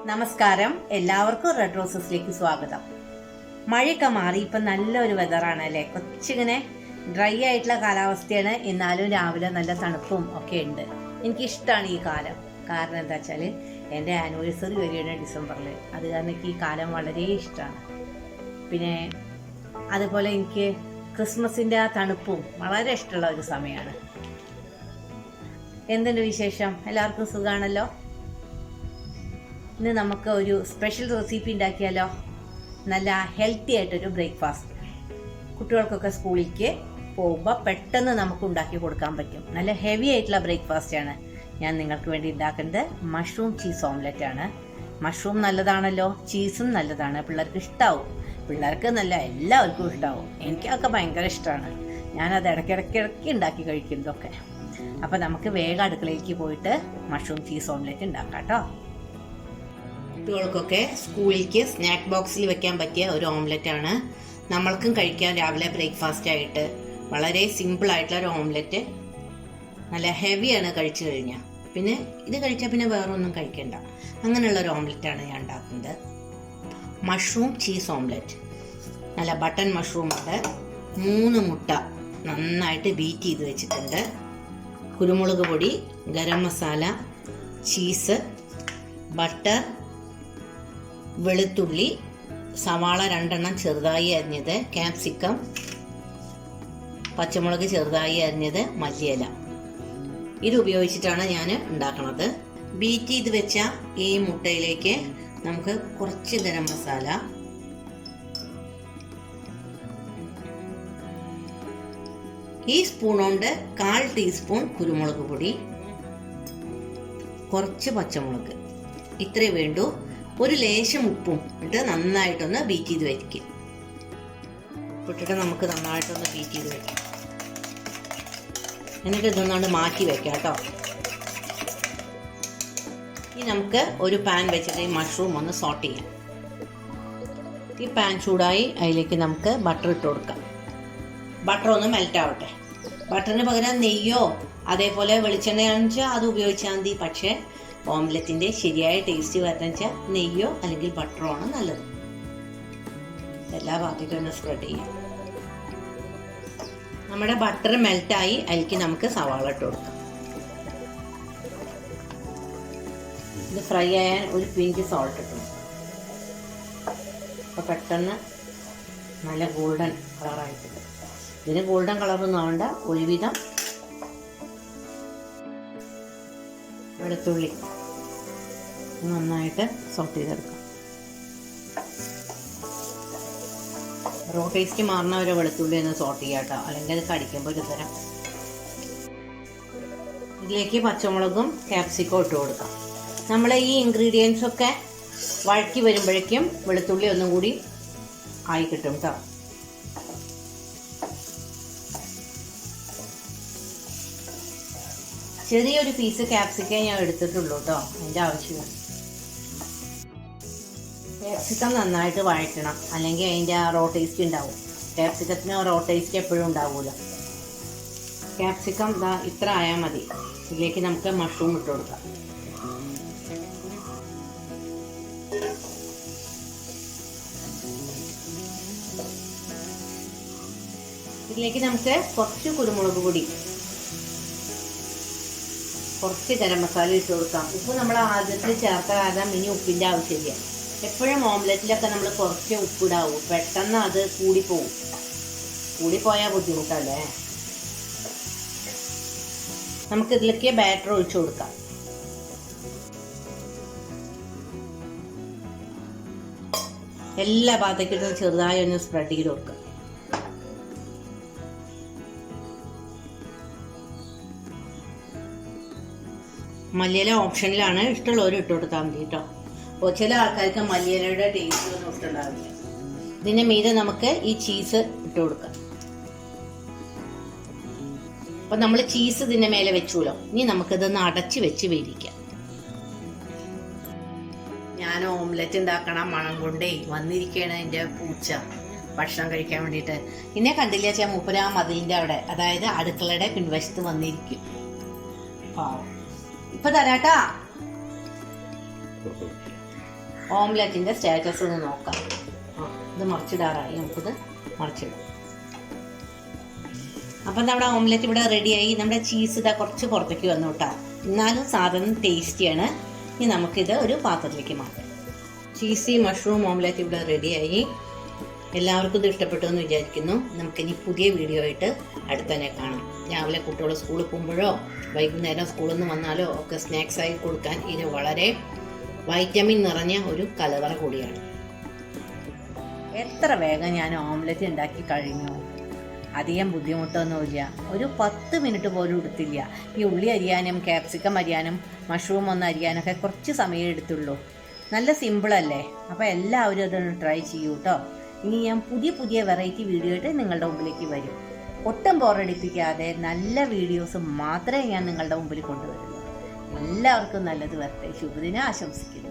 നമസ്കാരം, എല്ലാവർക്കും റെഡ് റോസസിലേക്ക് സ്വാഗതം. മഴയൊക്കെ മാറി ഇപ്പം നല്ലൊരു വെതറാണ് അല്ലേ. കുറച്ചിങ്ങനെ ഡ്രൈ ആയിട്ടുള്ള കാലാവസ്ഥയാണ്, എന്നാലും രാവിലെ നല്ല തണുപ്പും ഒക്കെ ഉണ്ട്. എനിക്കിഷ്ടമാണ് ഈ കാലം. കാരണം എന്താ വെച്ചാൽ എൻ്റെ ആനിവേഴ്സറി വരികയാണ് ഡിസംബറിൽ. അത് കാരണം എനിക്ക് ഈ കാലം വളരെ ഇഷ്ടമാണ്. പിന്നെ അതുപോലെ എനിക്ക് ക്രിസ്മസിൻ്റെ ആ തണുപ്പും വളരെ ഇഷ്ടമുള്ള ഒരു സമയമാണ്. എന്തുണ്ട് വിശേഷം? എല്ലാവർക്കും സുഖമാണല്ലോ. ഇന്ന് നമുക്ക് ഒരു സ്പെഷ്യൽ റെസിപ്പി ഉണ്ടാക്കിയാലോ. നല്ല ഹെൽത്തി ആയിട്ടൊരു ബ്രേക്ക്ഫാസ്റ്റ്. കുട്ടികൾക്കൊക്കെ സ്കൂളിലേക്ക് പോകുമ്പോൾ പെട്ടെന്ന് നമുക്ക് ഉണ്ടാക്കി കൊടുക്കാൻ പറ്റും. നല്ല ഹെവി ആയിട്ടുള്ള ബ്രേക്ക്ഫാസ്റ്റാണ് ഞാൻ നിങ്ങൾക്ക് വേണ്ടി ഉണ്ടാക്കുന്നത്. മഷ്റൂം ചീസ് ഓംലെറ്റ് ആണ്. മഷ്റൂം നല്ലതാണല്ലോ, ചീസും നല്ലതാണ്. പിള്ളേർക്ക് ഇഷ്ടമാവും. പിള്ളേർക്ക് നല്ല എല്ലാവർക്കും ഇഷ്ടമാവും. എനിക്കൊക്കെ ഭയങ്കര ഇഷ്ടമാണ്. ഞാനത് ഇടയ്ക്കിടയ്ക്ക് ഉണ്ടാക്കി കഴിക്കുന്നതൊക്കെ. അപ്പോൾ നമുക്ക് വേഗം അടുക്കളയിലേക്ക് പോയിട്ട് മഷ്റൂം ചീസ് ഓംലെറ്റ് ഉണ്ടാക്കാം കേട്ടോ. കുട്ടികൾക്കൊക്കെ സ്കൂളിലേക്ക് സ്നാക്ക് ബോക്സിൽ വെക്കാൻ പറ്റിയ ഒരു ഓംലെറ്റ് ആണ്. നമ്മൾക്കും കഴിക്കാൻ രാവിലെ ബ്രേക്ക്ഫാസ്റ്റ് ആയിട്ട് വളരെ സിമ്പിൾ ആയിട്ടുള്ള ഒരു ഓംലെറ്റ്. നല്ല ഹെവിയാണ് കഴിച്ചു കഴിഞ്ഞാൽ. പിന്നെ ഇത് കഴിച്ചാൽ പിന്നെ വേറൊന്നും കഴിക്കണ്ട. അങ്ങനെയുള്ള ഒരു ഓംലെറ്റാണ് ഞാൻ ഉണ്ടാക്കുന്നത്. Mushroom cheese omelette. നല്ല ബട്ടൺ മഷ്റൂം ഉണ്ട്. 3 മുട്ട നന്നായിട്ട് ബീറ്റ് ചെയ്ത് വെച്ചിട്ടുണ്ട്. കുരുമുളക് പൊടി, ഗരം മസാല, ചീസ്, ബട്ടർ, വെളുത്തുള്ളി, സവാള 2 എണ്ണം ചെറുതായി അരിഞ്ഞത്, ക്യാപ്സിക്കം, പച്ചമുളക് ചെറുതായി അരിഞ്ഞത്, മല്ലിയില. ഇത് ഉപയോഗിച്ചിട്ടാണ് ഞാൻ ഉണ്ടാക്കുന്നത്. ബീറ്റ് ചെയ്ത് വെച്ച ഈ മുട്ടയിലേക്ക് നമുക്ക് കുറച്ച് ഗരം മസാല, ഈ സ്പൂൺ കൊണ്ട് 1/4 ടീസ്പൂൺ കുരുമുളക് പൊടി, കുറച്ച് പച്ചമുളക്, ഇത്രേ വേണ്ടൂ. ഒരു ലേശം ഉപ്പും ഇട്ട് നന്നായിട്ടൊന്ന് ബീറ്റ് ചെയ്ത് വയ്ക്കും. ഇട്ടിട്ട് നമുക്ക് നന്നായിട്ടൊന്ന് ബീറ്റ് ചെയ്ത് വയ്ക്കാം. എന്നിട്ട് ഇതൊന്നാണ്ട് മാറ്റി വെക്കാം കേട്ടോ. ഇനി നമുക്ക് ഒരു പാൻ വെച്ചിട്ട് ഈ മഷ്റൂം ഒന്ന് സോട്ട് ചെയ്യാം. ഈ പാൻ ചൂടായി അതിലേക്ക് നമുക്ക് ബട്ടർ ഇട്ട് കൊടുക്കാം. ബട്ടർ ഒന്ന് മെൽറ്റ് ആവട്ടെ. ബട്ടറിന് പകരം നെയ്യോ അതേപോലെ വെളിച്ചെണ്ണയാണെന്ന് വെച്ചാൽ അത് ഉപയോഗിച്ചാൽ മതി. പക്ഷേ ഓംലെറ്റിൻ്റെ ശരിയായ ടേസ്റ്റ് വരണം വെച്ചാൽ നെയ്യോ അല്ലെങ്കിൽ ബട്ടറോ ആണ് നല്ലത്. എല്ലാ ഭാഗത്തേക്കും ഒന്ന് സ്പ്രെഡ് ചെയ്യാം. നമ്മുടെ ബട്ടർ മെൽറ്റായി അതിലേക്ക് നമുക്ക് സവാള ഇട്ട് കൊടുക്കാം. ഇത് ഫ്രൈ ആയാൽ ഒരു പിഞ്ച് സോൾട്ട് ഇട്ടു. അപ്പോൾ പെട്ടെന്ന് നല്ല ഗോൾഡൻ കളറായിട്ടുണ്ട്. ഇതിന് ഗോൾഡൻ കളറൊന്നും ആവണ്ട. ഒരുവിധം വെളുത്തുള്ളി നന്നായിട്ട് സോട്ട് ചെയ്തെടുക്കാം. റോ ടേസ്റ്റ് മാറുന്ന ഒരു വെളുത്തുള്ളി ഒന്ന് സോട്ട് ചെയ്യാം കേട്ടോ, അല്ലെങ്കിൽ അത് കടിക്കുമ്പോൾ ഒരു തരം. ഇതിലേക്ക് പച്ചമുളകും ക്യാപ്സിക്കോ ഇട്ട് കൊടുക്കാം. നമ്മൾ ഈ ഇൻഗ്രീഡിയൻസ് ഒക്കെ വഴറ്റി വരുമ്പോഴേക്കും വെളുത്തുള്ളി ഒന്നും കൂടി ആയി കിട്ടും കേട്ടോ. ചെറിയൊരു പീസ് ക്യാപ്സിക്കം ഞാൻ എടുത്തിട്ടുള്ളൂ കേട്ടോ, അതിൻ്റെ ആവശ്യമാണ്. ക്യാപ്സിക്കം നന്നായിട്ട് വഴറ്റണം, അല്ലെങ്കിൽ അതിൻ്റെ റോ ടേസ്റ്റ് ഉണ്ടാവും. ക്യാപ്സിക്കത്തിന് റോ ടേസ്റ്റ് എപ്പോഴും ഉണ്ടാവുമല്ലോ. ക്യാപ്സിക്കം ഇത്ര ആയാൽ മതി. ഇതിലേക്ക് നമുക്ക് മഷ്റൂം ഇട്ട് കൊടുക്കാം. ഇതിലേക്ക് നമുക്ക് കുറച്ച് കുരുമുളക് പൊടി, കുറച്ച് ഗരം മസാല ഇട്ട് കൊടുക്കാം. ഉപ്പ് നമ്മൾ ആദ്യത്തിൽ ചേർത്ത കാരണം ഇനി ഉപ്പിൻ്റെ ആവശ്യമില്ല. എപ്പോഴും ഓംലെറ്റിലൊക്കെ നമ്മൾ കുറച്ച് ഉപ്പിടാവും, പെട്ടെന്ന് അത് കൂടിപ്പോവും. കൂടിപ്പോയാൽ ബുദ്ധിമുട്ടല്ലേ. നമുക്കിതിലേക്ക് ബാറ്റർ ഒഴിച്ചു കൊടുക്കാം. എല്ലാ ഭാഗത്തേക്കും ചെറുതായി ഒന്ന് സ്പ്രെഡ് ചെയ്ത് കൊടുക്കാം. മല്ലിയില ഓപ്ഷനിലാണ്, ഇഷ്ടമുള്ളവർ ഇട്ട് കൊടുത്താൽ മതി കേട്ടോ. അപ്പോൾ ചില ആൾക്കാർക്ക് മല്ലിയിലയുടെ ടേസ്റ്റ് ഒന്നും ഇഷ്ടമുണ്ടാവില്ല. ഇതിൻ്റെ മീതെ നമുക്ക് ഈ ചീസ് ഇട്ട് കൊടുക്കാം. അപ്പം നമ്മൾ ചീസ് ഇതിൻ്റെ മേലെ വെച്ചുല്ലോ. ഇനി നമുക്കിതൊന്ന് അടച്ച് വെച്ച് വേവിക്കാം. ഞാൻ ഓംലെറ്റ് ഉണ്ടാക്കണം മണം കൊണ്ടേ വന്നിരിക്കുകയാണ് എൻ്റെ പൂച്ച ഭക്ഷണം കഴിക്കാൻ വേണ്ടിയിട്ട്. എന്നെ കണ്ടില്ല വെച്ചാൽ മൂപ്പര് ആ മതിലിൻ്റെ അവിടെ, അതായത് അടുക്കളയുടെ പിൻവശത്ത് വന്നിരിക്കും. പാവം. ഇപ്പൊ തരാട്ടാ. ഓംലെറ്റിൻ്റെ സ്റ്റാറ്റസ് ഒന്ന് നോക്കാം. ഇത് മറിച്ചിടാറായി, നമുക്കിത് മറിച്ചിടാം. അപ്പം നമ്മുടെ ഓംലെറ്റ് ഇവിടെ റെഡിയായി. നമ്മുടെ ചീസ് ഇതാ കുറച്ച് പുറത്തേക്ക് വന്നു കേട്ടോ, എന്നാലും സാധനം ടേസ്റ്റിയാണ്. ഇനി നമുക്കിത് ഒരു പാത്രത്തിലേക്ക് മാറ്റാം. ചീസി മഷ്റൂം ഓംലെറ്റ് ഇവിടെ റെഡിയായി. എല്ലാവർക്കും ഇത് ഇഷ്ടപ്പെട്ടു എന്ന് വിചാരിക്കുന്നു. നമുക്കിനി പുതിയ വീഡിയോ ആയിട്ട് അടുത്ത് തന്നെ കാണാം. രാവിലെ കുട്ടികൾ സ്കൂളിൽ പോകുമ്പോഴോ വൈകുന്നേരം സ്കൂളിൽ നിന്ന് വന്നാലോ ഒക്കെ സ്നാക്സായി കൊടുക്കാൻ ഇത് വളരെ വൈറ്റമിൻ നിറഞ്ഞ ഒരു കലവറ കൂടിയാണ്. എത്ര വേഗം ഞാൻ ഓംലെറ്റ് ഉണ്ടാക്കി കഴിഞ്ഞു. അധികം ബുദ്ധിമുട്ടൊന്നുമില്ല. ഒരു 10 മിനിറ്റ് പോലും എടുത്തില്ല. ഈ ഉള്ളി അരിയാനും ക്യാപ്സിക്കം അരിയാനും മഷ്റൂം ഒന്ന് അരിയാനൊക്കെ കുറച്ച് സമയം എടുത്തുള്ളൂ. നല്ല സിമ്പിളല്ലേ? അപ്പോൾ എല്ലാവരും അതൊന്ന് ട്രൈ ചെയ്യൂ കേട്ടോ. ഇനി ഞാൻ പുതിയ വെറൈറ്റി വീഡിയോ ആയിട്ട് നിങ്ങളുടെ മുമ്പിലേക്ക് വരും. ഒട്ടും ബോറടിപ്പിക്കാതെ നല്ല വീഡിയോസ് മാത്രമേ ഞാൻ നിങ്ങളുടെ മുമ്പിൽ കൊണ്ടുവരുള്ളൂ. എല്ലാവർക്കും നല്ലത് വരട്ടെ. ശുഭദിനം ആശംസിക്കുന്നു.